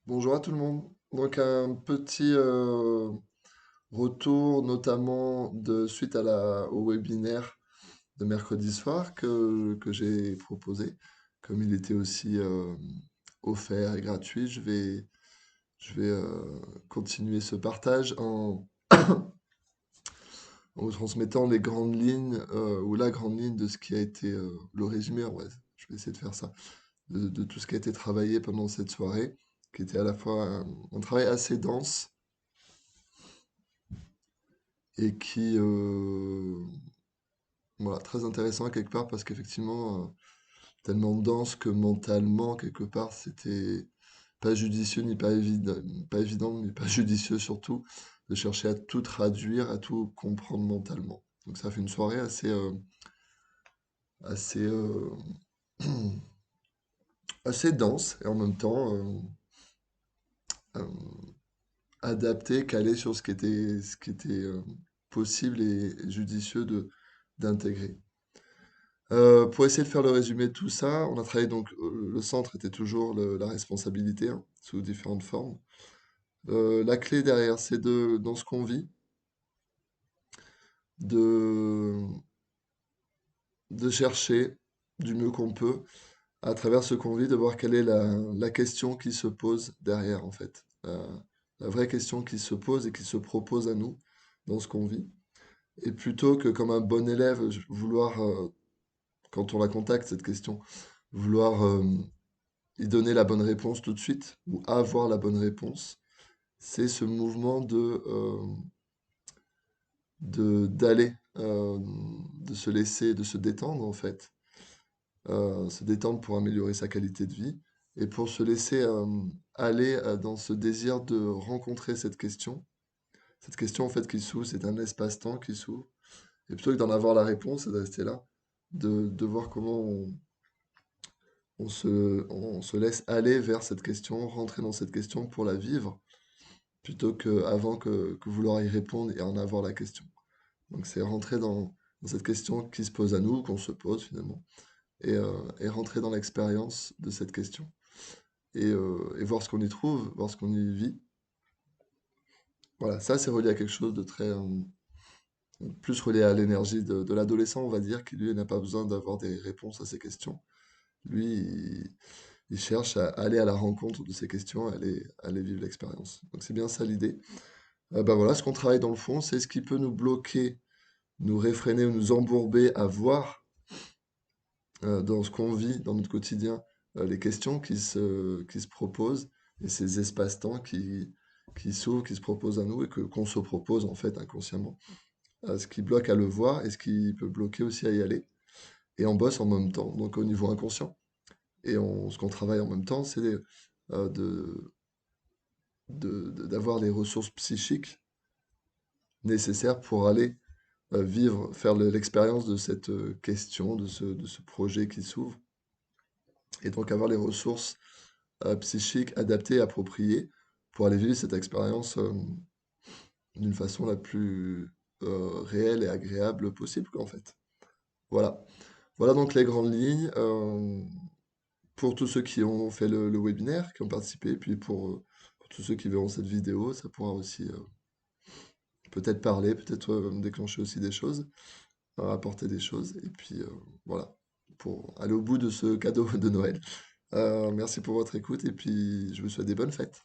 Bonjour à tout le monde. Donc un petit retour notamment de suite au webinaire de mercredi soir que j'ai proposé. Comme il était aussi offert et gratuit, je vais continuer ce partage en vous transmettant les grandes lignes ou la grande ligne de ce qui a été le résumé. Ouais, je vais essayer de faire ça, de tout ce qui a été travaillé pendant cette soirée, qui était à la fois un travail assez dense et qui, voilà, très intéressant quelque part parce qu'effectivement, tellement dense que mentalement, quelque part, c'était pas judicieux ni pas évident, ni pas judicieux surtout, de chercher à tout traduire, à tout comprendre mentalement. Donc ça fait une soirée assez, assez dense et en même temps euh, adaptée, calée sur ce qui était possible et judicieux d'intégrer. Pour essayer de faire le résumé de tout ça, on a travaillé donc, le centre était toujours la responsabilité, hein, sous différentes formes. La clé derrière, c'est dans ce qu'on vit, de, de chercher du mieux qu'on peut, à travers ce qu'on vit, de voir quelle est la question qui se pose derrière, en fait. La vraie question qui se pose et qui se propose à nous dans ce qu'on vit. Et plutôt que comme un bon élève, vouloir, quand on la contacte, cette question, vouloir y donner la bonne réponse tout de suite ou avoir la bonne réponse, c'est ce mouvement d'aller, de se laisser, de se détendre en fait, se détendre pour améliorer sa qualité de vie et pour se laisser aller dans ce désir de rencontrer cette question. Cette question en fait qui s'ouvre, c'est un espace-temps qui s'ouvre. Et plutôt que d'en avoir la réponse et de rester là, de voir comment on se laisse aller vers cette question, rentrer dans cette question pour la vivre plutôt que avant que vouloir y répondre et en avoir la question. Donc c'est rentrer dans cette question qui se pose à nous, qu'on se pose finalement, et rentrer dans l'expérience de cette question. Et voir ce qu'on y trouve, voir ce qu'on y vit. Voilà, ça c'est relié à quelque chose de très, plus relié à l'énergie de l'adolescent, on va dire, qui lui n'a pas besoin d'avoir des réponses à ses questions. Lui, il cherche à aller à la rencontre de ces questions, à aller vivre l'expérience. Donc c'est bien ça l'idée. Ben voilà, ce qu'on travaille dans le fond, c'est ce qui peut nous bloquer, nous réfréner ou nous embourber à voir dans ce qu'on vit, dans notre quotidien, les questions qui se proposent et ces espaces-temps qui s'ouvrent, qui se proposent à nous et qu'on se propose en fait inconsciemment. Ce qui bloque à le voir et ce qui peut bloquer aussi à y aller. Et on bosse en même temps, donc au niveau inconscient. Et ce qu'on travaille en même temps, c'est de, d'avoir les ressources psychiques nécessaires pour aller vivre, faire l'expérience de cette question, de ce projet qui s'ouvre, et donc avoir les ressources psychiques adaptées, appropriées, pour aller vivre cette expérience d'une façon la plus réelle et agréable possible, quoi, en fait. Voilà. Voilà donc les grandes lignes. Pour tous ceux qui ont fait le webinaire, qui ont participé, puis pour tous ceux qui verront cette vidéo, ça pourra aussi peut-être parler, peut-être déclencher aussi des choses, apporter des choses, et puis voilà, pour aller au bout de ce cadeau de Noël. Merci pour votre écoute, et puis je vous souhaite des bonnes fêtes.